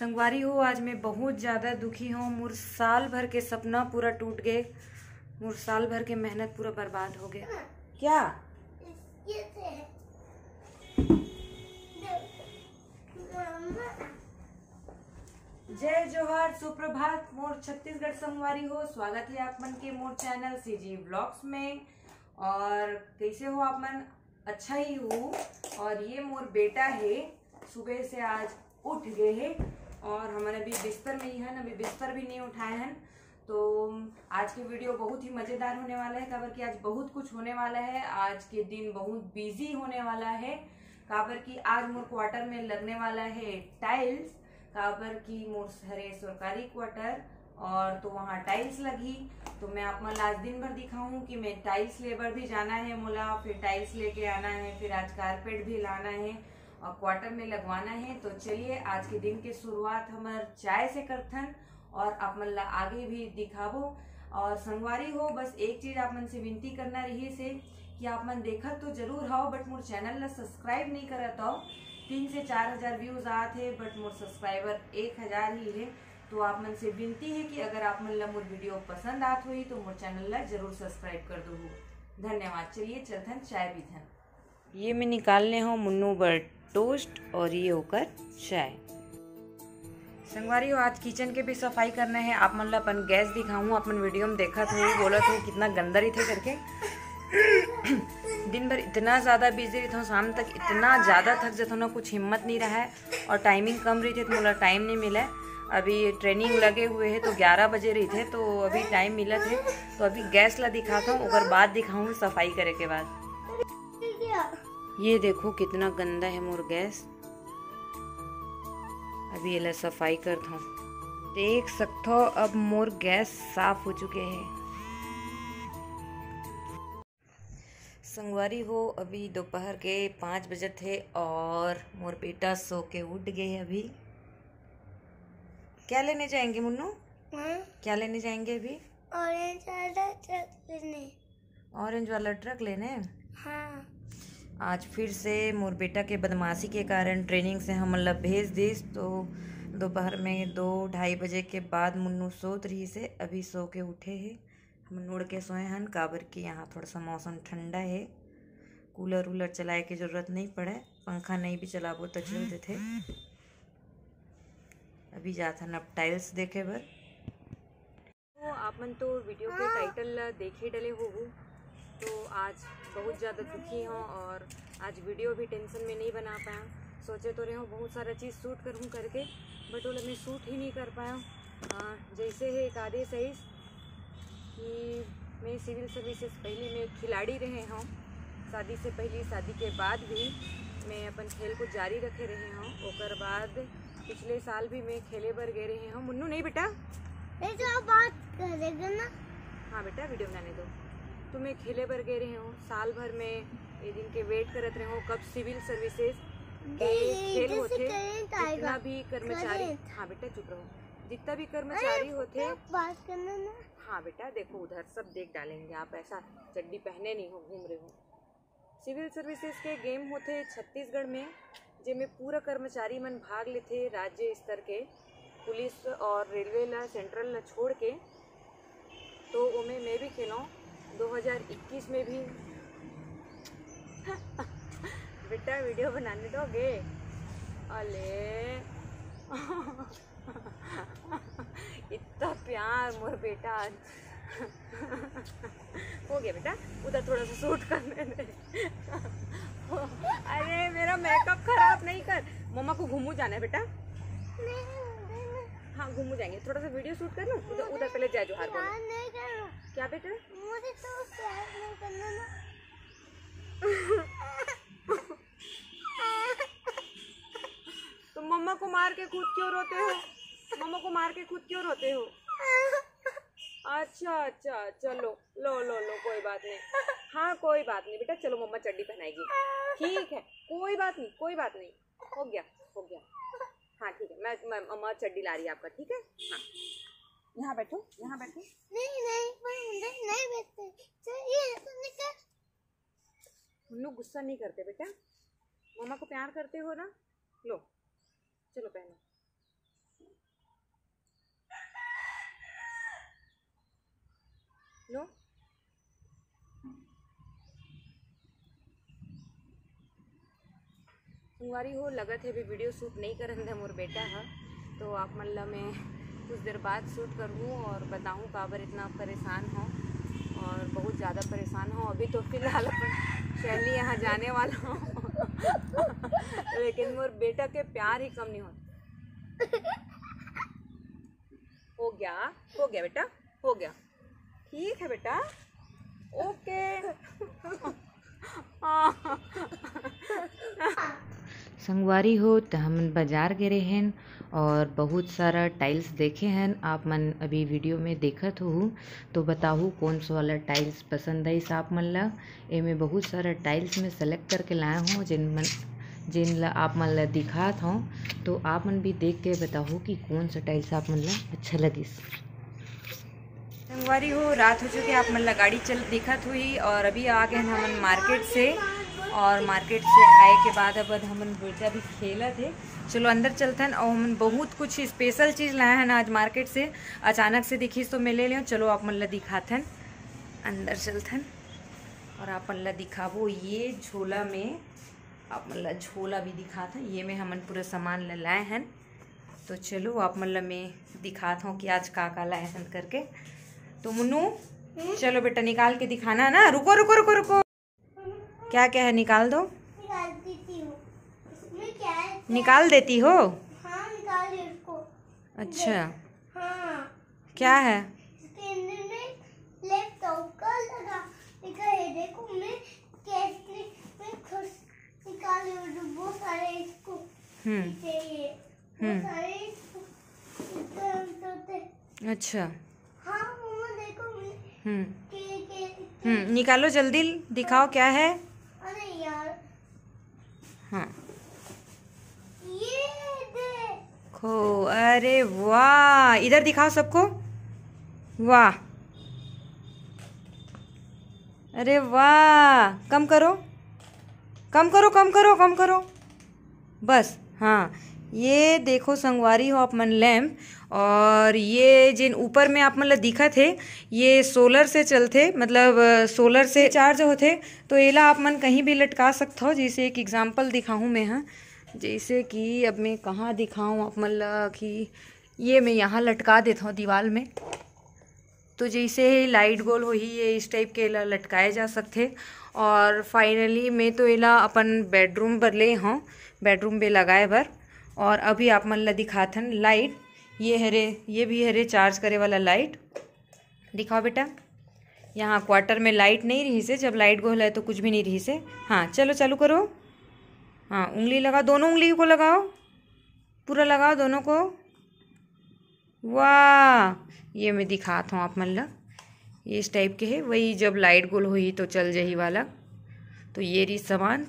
संगवारी हो, आज मैं बहुत ज़्यादा दुखी हूँ। मोर साल भर के सपना पूरा टूट गए। मोर साल भर के मेहनत पूरा बर्बाद हो गया। क्या जय जोहार, सुप्रभात मोर छत्तीसगढ़ संगवारी हो। स्वागत है आप मन के मोर चैनल सीजी व्लॉग्स में। और कैसे हो आप मन? अच्छा ही हो। और ये मोर बेटा है, सुबह से आज उठ गए है और हमारे अभी बिस्तर में ही है, अभी बिस्तर भी नहीं उठाए हैं। तो आज की वीडियो बहुत ही मजेदार होने वाला है, काबर कि आज बहुत कुछ होने वाला है। आज के दिन बहुत बिजी होने वाला है, काबर कि आज मोर क्वार्टर में लगने वाला है टाइल्स। काबर की मोर हरे सरकारी क्वार्टर और तो वहाँ टाइल्स लगी। तो मैं आप मन आज दिन भर दिखाऊं कि मैं टाइल्स लेबर भी जाना है मोला, फिर टाइल्स लेके आना है, फिर आज कारपेट भी लाना है और क्वार्टर में लगवाना है। तो चलिए आज के दिन की शुरुआत हमार चाय से करथन और आप मन ला आगे भी दिखाबो। और संगवारी हो, बस एक चीज आप मन से विनती करना रही से कि आप मन देखत तो जरूर हो, बट मोर चैनल ला सब्सक्राइब नहीं करत हो। 3 से 4 हजार व्यूज आते हैं, बट मोर सब्सक्राइबर 1000 ही है। तो आप मन से विनती है कि अगर आप मन ला मोर वीडियो पसंद आत हुई तो मोर चैनल ला जरूर सब्सक्राइब कर दो। धन्यवाद। चलिए चलथन चाय पीथन। ये मैं निकालने हो मुन्नू बर टोस्ट और ये होकर चाय। संगवारी हो, आज किचन के भी सफाई करना है। आप मन ला अपन गैस दिखाऊं, अपन वीडियो में देखा था, बोला था कितना गंदा रही थे करके। दिन भर इतना ज़्यादा बिजी रहता हूँ, शाम तक इतना ज़्यादा थक जाता हूँ ना, कुछ हिम्मत नहीं रहा है। और टाइमिंग कम रही थी तो मुझे टाइम नहीं मिला। अभी ट्रेनिंग लगे हुए हैं तो 11 बजे रही थे, तो अभी टाइम मिला थे। तो अभी गैस ला दिखाता हूँ, अगर बाद दिखाऊँ सफाई करे के बाद। ये देखो कितना गंदा है मोर गैस। अभी ये सफाई करता हूँ, देख सकते हो अब मोर गैस साफ हो चुके हैं। संगवारी हो, अभी दोपहर के 5 बजे थे और मोर बेटा सो के उठ गए। अभी क्या लेने जाएंगे मुन्नू? क्या लेने जाएंगे अभी? ऑरेंज वाला ट्रक लेने। ऑरेंज वाला ट्रक लेने? हाँ। आज फिर से मोर बेटा के बदमाशी के कारण ट्रेनिंग से हम मतलब भेज दिस। तो दोपहर में 2-2:30 बजे के बाद मुन्नू सोत रही से, अभी सो के उठे हैं। हम उड़ के सोए हैं, काबर कि यहाँ थोड़ा सा मौसम ठंडा है। कूलर वूलर चलाए की ज़रूरत नहीं पड़े, पंखा नहीं भी चलाबो तो चल देते। अभी जाता न टाइल्स देखे बर। तो आप मन तो वीडियो के टाइटल देखे डले हो। तो आज बहुत ज़्यादा दुखी हूँ और आज वीडियो भी टेंशन में नहीं बना पाया। सोचे तो रहे हो बहुत सारा चीज़ शूट करूँ करके, बट वो मैं शूट ही नहीं कर पाया। जैसे है एक आदेश है कि मैं सिविल सर्विसेज पहले मैं खिलाड़ी रहे हूँ, शादी से पहले, शादी के बाद भी मैं अपन खेल को जारी रखे रहे हूँ। ओकर बाद पिछले साल भी मैं खेले बर गए रहे हूँ। मुन्नू नहीं बेटा, तो बात करेगा ना? हाँ बेटा, वीडियो बनाने दो। तो मैं खेले बर गए रहे हूँ, साल भर में ये दिन के वेट करते रहे हूँ कब सिविल सर्विसेज के खेल होते। जितना भी कर्मचारी, हाँ बेटा चुप रहो, जितना भी कर्मचारी होते बात करना ना। हाँ बेटा, देखो उधर सब देख डालेंगे, आप ऐसा चड्डी पहने नहीं हो, घूम रहे हो। सिविल सर्विसेज के गेम होते छत्तीसगढ़ में, जिनमें पूरा कर्मचारी मन भाग लेते राज्य स्तर के, पुलिस और रेलवे ला सेंट्रल ला छोड़ के। तो उनमें मैं भी खेला 2021 में भी। बेटा वीडियो बनाने दोगे? अले इतना प्यार मोर बेटा आज। हो गया बेटा, उधर थोड़ा सा शूट करने दे। अरे मेरा मेकअप खराब नहीं कर। मम्मा को घूमू जाना है बेटा। हाँ घूमू जाएंगे, थोड़ा सा वीडियो शूट कर लूँ। उधर पहले जय जोहार बोलो। क्या बेटा? मुझे तो प्यार नहीं करना ना। तो मम्मा को मार के खुद क्यों रोते हो? मम्मा को मार के खुद क्यों रोते हो? अच्छा अच्छा, चलो लो लो लो, कोई बात नहीं। हाँ कोई बात नहीं बेटा, चलो मम्मा चड्डी पहनाएगी। ठीक है, कोई बात नहीं, कोई बात नहीं, हो गया हो गया। हाँ ठीक है, मैं मम्मा चड्डी ला रही है आपका, ठीक है? हाँ यहाँ बैठो, यहाँ बैठो। नहीं नहीं बैठते। मुन्नू गुस्सा नहीं करते बेटा, मम्मा को प्यार करते हो ना? लो चलो पहनो। संगवारी हो लगत है अभी वीडियो शूट नहीं करन है मोर बेटा है, तो आप मतलब मैं कुछ देर बाद शूट करूँ और बताऊँ काबर इतना परेशान हो, और बहुत ज़्यादा परेशान हो। अभी तो फिलहाल अपन शैली यहाँ जाने वाला हूँ लेकिन मोर बेटा के प्यार ही कम नहीं होता। हो गया बेटा, हो गया, ठीक है बेटा, ओके। संगवारी हो तो हम बाजार गए हैं और बहुत सारा टाइल्स देखे हैं। आप मन अभी वीडियो में देखत हो तो बताहू कौन सा वाला टाइल्स पसंद है। आप मन ला एमे बहुत सारा टाइल्स में सेलेक्ट करके लाया हूँ जिन ला आप मन ला दिखात हूँ, तो आप मन भी देख के बताहू कि कौन सा टाइल्स आप मन ला अच्छा लगिस। संगवारी हो रात हो चुकी, आप मन ला गाड़ी चल दिखत हुई और अभी आ गए हम मार्केट से, और मार्केट से आए के बाद अब हमन बेटा भी खेला थे। चलो अंदर चलते हैं, और हम बहुत कुछ स्पेशल चीज़ लाए हैं आज मार्केट से, अचानक से दिखी तो मैं ले लिया। चलो आप मन ला दिखाते हैं, अंदर चलते हैं और आप मन ला दिखाबो। ये झोला में आप मन ला झोला भी दिखाते हैं, ये में हमन पूरा सामान ले लाए हैं। तो चलो आप मन ला मैं दिखाता हूँ कि आज का लाए हैं करके। तो मुन्नू चलो बेटा निकाल के दिखाना ना, रुको रुको रुको रुको, क्या क्या है निकाल दो। निकाल देती हूँ। इसमें क्या है? निकाल देती हो? हाँ निकाल दे उसको। अच्छा हाँ क्या है? इसके अंदर में लैपटॉप का लगा लिखा है, देखो मैं कैसे में खुश निकाल रही हूँ। बहुत सारे इसको चाहिए, बहुत सारे इसको। अच्छा हाँ मम्मा देखो निकालो जल्दी, दिखाओ क्या है। अरे यार हाँ ये देखो, अरे वाह, इधर दिखाओ सबको, वाह, अरे वाह, कम करो कम करो कम करो कम करो, बस। हाँ ये देखो संगवारी हो आप मन लैम्प, और ये जिन ऊपर में आप मतलब दिखत है ये सोलर से चलते, मतलब सोलर से चार्ज होते। तो एला आप मन कहीं भी लटका सकते हो। जैसे एक एग्जांपल दिखाऊं मैं, हाँ जैसे कि अब मैं कहाँ दिखाऊं आप मन ला, कि ये मैं यहाँ लटका देता हूँ दीवार में, तो जैसे लाइट गोल हो ही ये इस टाइप के एला लटकाए जा सकते। और फाइनली मैं तो एला अपन बेडरूम पर ले हूँ, बेडरूम पे लगाए बर। और अभी आप मन ला दिखाथन लाइट, ये हरे, ये भी हरे चार्ज करे वाला लाइट। दिखाओ बेटा, यहाँ क्वार्टर में लाइट नहीं रही से, जब लाइट गोल है तो कुछ भी नहीं रही से। हाँ चलो चालू करो, हाँ उंगली लगाओ, दोनों उंगली को लगाओ, पूरा लगाओ दोनों को, वाह। ये मैं दिखाता हूँ आप मन ला, ये इस टाइप के है, वही जब लाइट गोल हुई तो चल जाही वाला। तो ये रही सामान।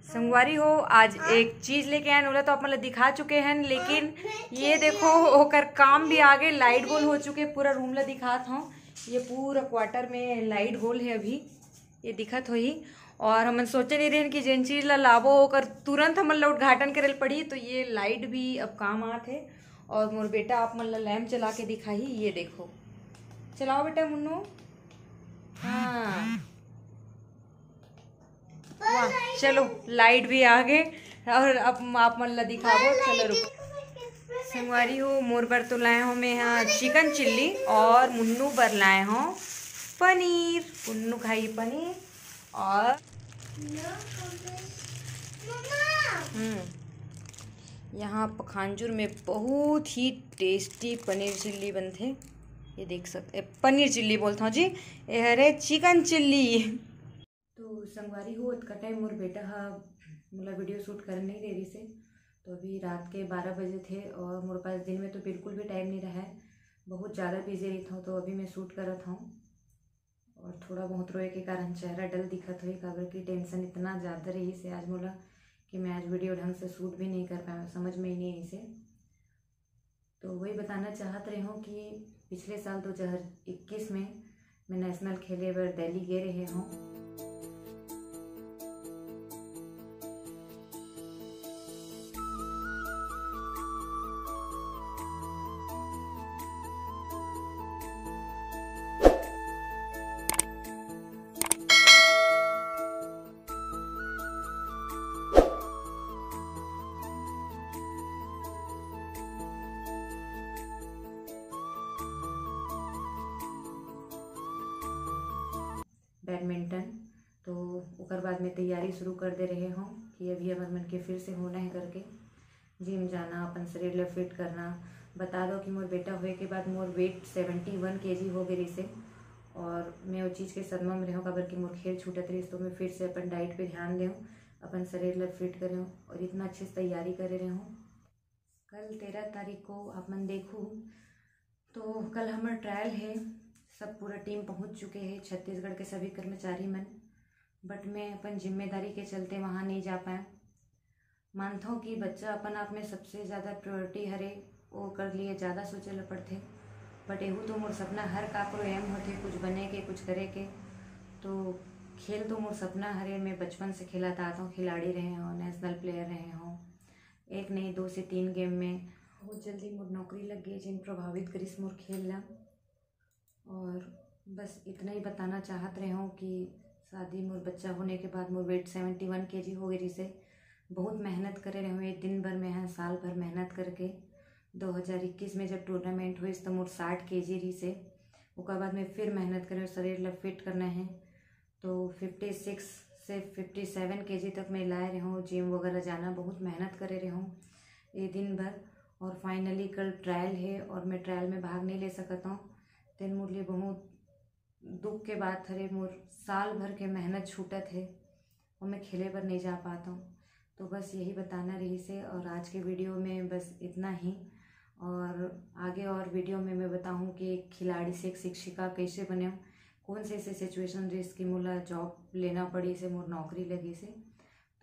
संगवारी हो आज एक चीज लेके आए, ओला तो आप मतलब दिखा चुके हैं, लेकिन ये देखो होकर काम भी आगे लाइट गोल हो चुके, पूरा रूम ला दिखात हूँ। ये पूरा क्वार्टर में लाइट गोल है अभी, ये दिखत हो ही। और हमन सोचे नहीं रहे कि जिन चीज ला लाबो होकर तुरंत हमन ला उद्घाटन करे पड़ी, तो ये लाइट भी अब काम आत है। और मोर बेटा आप मन ला लैम्प चला के दिखाई, ये देखो, चलाओ बेटा मुन्नू, हाँ वाह। चलो लाइट भी आ गए, और अब आप मन ला दिखाओ। चलो रुको, संगवारी हो मोर बर तो लाए हो मैं यहाँ चिकन चिल्ली, और मुन्नू बर लाए हो पनीर। मुन्नू खाई पनीर, और यहाँ पखानजूर में बहुत ही टेस्टी पनीर चिल्ली बनते। ये देख सकते, पनीर चिल्ली बोलता हूँ जी, ये हरे चिकन चिल्ली। तो संगवारी हो का टाइम मोर बेटा हा मतलब वीडियो शूट कर नहीं दे रही से, तो अभी रात के 12 बजे थे, और मोरे पास दिन में तो बिल्कुल भी टाइम नहीं रहा है, बहुत ज़्यादा बिजी रही था। तो अभी मैं शूट करत हूँ, और थोड़ा बहुत रोए के कारण चेहरा डल दिखत हुई, काबर की टेंशन इतना ज़्यादा रही से आज मोला कि मैं आज वीडियो ढंग से शूट भी नहीं कर पाया, समझ में ही नहीं आई से। तो वही बताना चाहत रही हूँ कि पिछले साल 2021 में मैं नेशनल खेले बर दिल्ली गए रहे हूँ। बैडमिंटन। तो ओकर बाद में तैयारी शुरू कर दे रहे हों कि अभी हमार मन के फिर से होना है करके जिम जाना, अपन शरीर ला फिट करना। बता दो कि मोर बेटा हुए के बाद मोर वेट 71 kg हो गई से, और मैं वो चीज़ के सदमा में रहूँ काबर कि मोर खेल छूटत रही, तो मैं फिर से अपन डाइट पे ध्यान दूँ, अपन शरीर ला फिट करें और इतना अच्छे से तैयारी करे रहे हूँ। कल 13 तारीख को अपन देखूँ तो कल हमारा ट्रायल है, सब पूरा टीम पहुँच चुके हैं, छत्तीसगढ़ के सभी कर्मचारी मन, बट मैं अपन जिम्मेदारी के चलते वहाँ नहीं जा पाए। मानता हूँ कि बच्चा अपन आप में सबसे ज़्यादा प्रायोरिटी हरे, वो कर लिए ज़्यादा सोचे ला पड़ते, बट एहू तो मोर सपना हर काकरो एम होते कुछ बने के कुछ करे के। तो खेल तो मोर सपना हरे, मैं बचपन से खेलत आता हूँ, खिलाड़ी रहे हों, नेशनल प्लेयर रहे हों, 1 नहीं 2 से 3 गेम में। बहुत जल्दी मोर नौकरी लग गई जिन प्रभावित करिस मोर खेल ला। और बस इतना ही बताना चाहत रहे हूँ कि शादी मोर बच्चा होने के बाद मोर वेट 71 kg हो गई से बहुत मेहनत करे रहे हुए, दिन भर में साल भर मेहनत करके 2021 में जब टूर्नामेंट हुई तो मोर 60 kg रही से। उसके बाद में फिर मेहनत करे, शरीर ला फिट करना है, तो 56 से 57 kg तक मैं लाए रहे हूँ। जिम वगैरह जाना बहुत मेहनत करे रहे हूँ ये दिन भर, और फाइनली कल ट्रायल है और मैं ट्रायल में भाग नहीं ले सकता हूँ। तेन मोर लिए बहुत दुख के बात हरे, मोर साल भर के मेहनत छूटत है और मैं खेले पर नहीं जा पाता हूँ। तो बस यही बताना रही से, और आज के वीडियो में बस इतना ही। और आगे और वीडियो में मैं बताऊँ कि एक खिलाड़ी से एक शिक्षिका कैसे बने, कौन से ऐसे सिचुएशन जिसकी मोला जॉब लेना पड़ी से मोर नौकरी लगी से।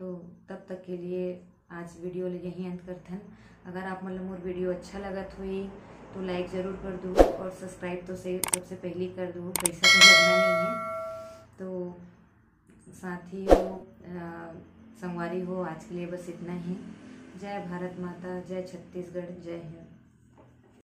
तो तब तक के लिए आज वीडियो ले यहीं अंत करथन। अगर आप मतलब मोर वीडियो अच्छा लगत हुई तो लाइक ज़रूर कर दो, और सब्सक्राइब तो से सबसे पहले कर दो, पैसा तो लगना नहीं है। तो साथी हो, संगवारी हो, आज के लिए बस इतना ही। जय भारत माता, जय छत्तीसगढ़, जय हिंद।